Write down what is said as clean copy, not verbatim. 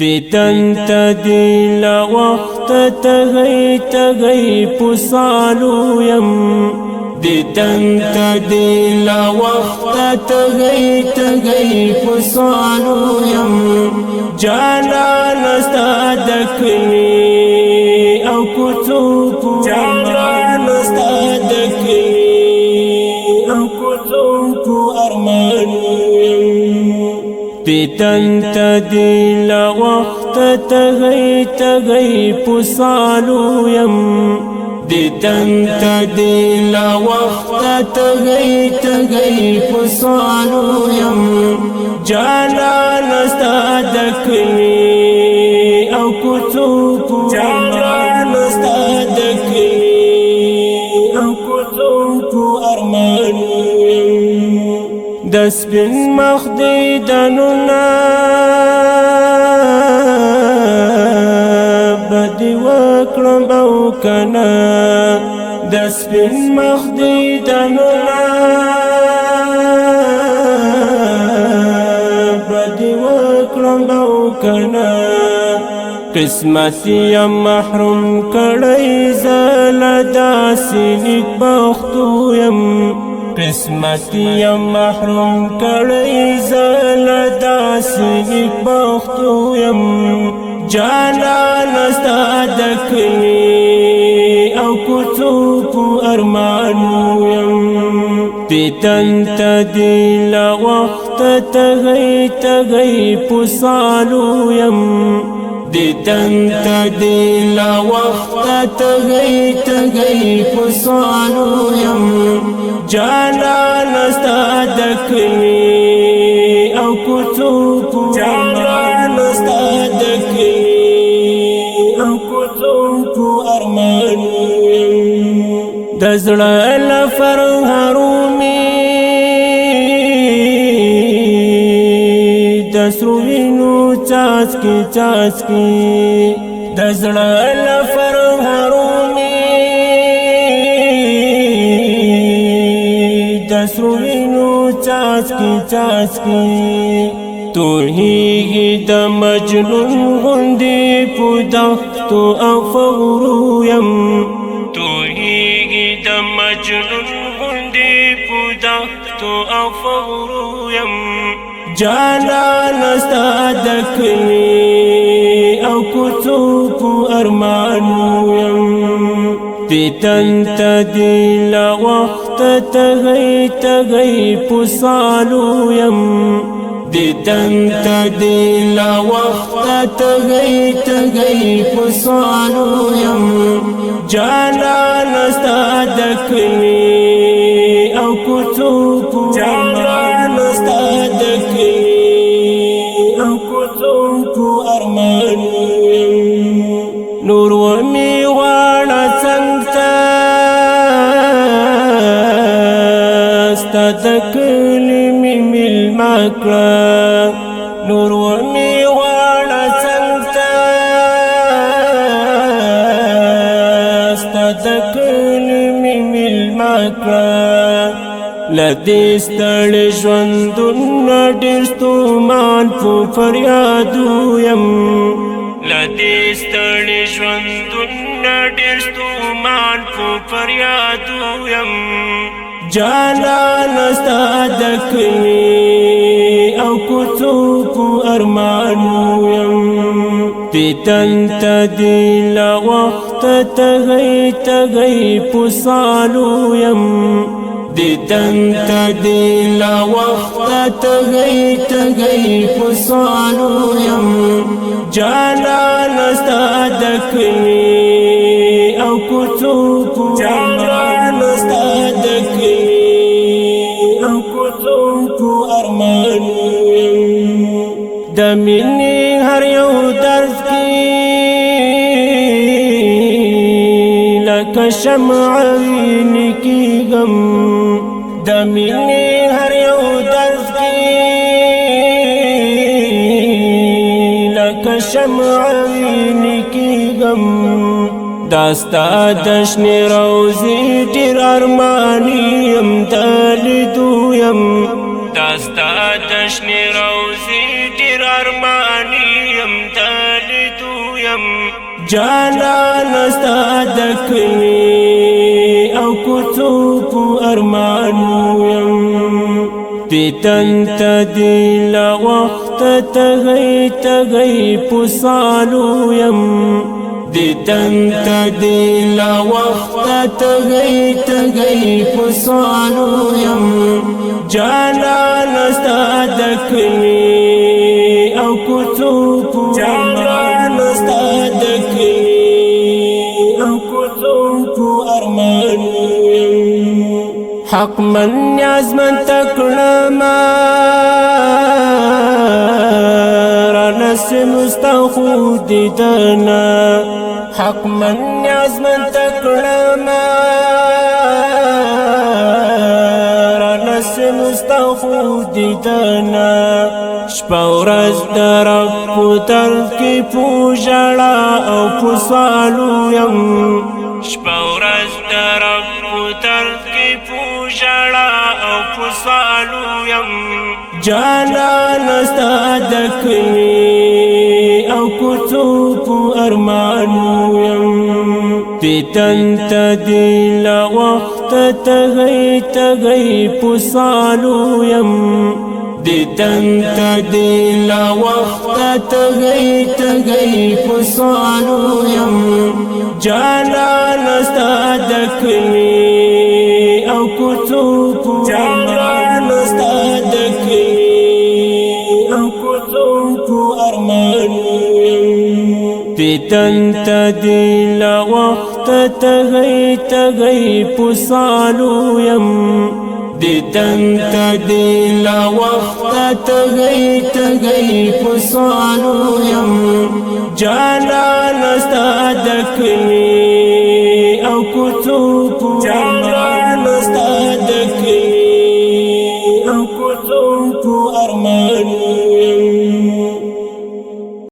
دیدن تا دیل وقت تغی پسالو یم دیدن تا دیل وقت تغی پسالو یم جانا نستا دکلی او کتو پو جانا نستا دکلی او کتو پو ارمانو یم دیدن تا دیل وقت تغی پسالو یم دیدن تا دیل وقت تغی پسالو یم جانا نستا دکلی او کتو پو جانا نستا دکلی او کتو پو ارمانو یم دس بن مخدی دنونا بدی وکړم او کنا دس بن مخدی دنونا بدی وکړم او کنا قسمت یم محروم کړی زل داسې نیک بختو یم قسمت یم محروم کړی زل داسې نیک بختو یم جانا نستا دکلی او کتو پو ارمانو یم دیدن تا دیل وقت تغی پسالو یم دیدن تا دیل وقت تغی پسالو یم جانا نستا دکلی او کتو پو جانا نستا دکلی او کتو پو ارمانو یم دزړه لفر هرومی دسرو وینو چاسکی دزړه لفر هرومی دسرو وینو چاسکی توهیږي د مجنون غوندې په دښتو او فغرو یم توهیږي د مجنون غوندې په دښتو او فغرو یم جانا نستا دکلی او کتو پو ارمانو یم دیدن تا دیل وقت تغی پسالو یم دیدن تا دیل وقت تغی پسالو یم جانا نستا دکلی او کتو پو جانا نستا دکلی او کتو پو ارمانو یم نور ومی غواړه څنګه ستا دکلی می ملما کړه نور ومی غواړه څنګه ستا دکلی می ملما کړه لدې ستړي ژوندونه ډېر ستومان په فریادو یم لدې ستړي ژوندونه ډېر ستومان په فریادو یم جانا نستا دکلی او کتو پو ارمانو یم دیدن تا دیل وقت تغی پسالو یم دیدن تا دیل وقت تغی پسالو یم جانا نستا دکلی او کتو پو جانا نستا دکلی او کتو پو ارمانو یم د مینې هر یو درد کی لکه شمع وینې کېږم د مینې هر یو درد کی لکه شمع وینې کېږم داستا د شنې روضې ډېر ارماني یم د لیدو یم داستا د شنې روضې ډېر ارماني یم د يم جانان ستا د کلی او کوڅو په ارمانو یم دیدن ته دی لا وخت تږی په سالو یم دیدن ته دی لا وخت تږی په سالو یم جانان ستا د کلی او کوڅو په ارمانو ستا د کلی او کوڅو په ارمانو یم حق من نیازمن تکړما رانسم مستخو دیدنا حق من نیازمن تکړما رانسم مستخو دیدنا شپه ورځ د رب په در کې په ژړا او په سوالو یم شپه ورځ د رب په در کې په ژړا او په سوالو یم جانان ستا د کلی او کوڅو په ارمانو یم دیدن ته دی لا وخت تږی په سالو یم دیدن ته دی لا وخت تږی په سالو یم جانان ستا د کلی او کوڅو په ارمانو ستا د کلی او کوڅو په ارمانو یم دیدن ته دی لا وخت تږی په سالو یم دیدن ته دی لا وخت تږی په سالو یم جانان ستا د کلی او کوڅو په ارمانو ستا د کلی او کوڅو په ارمانو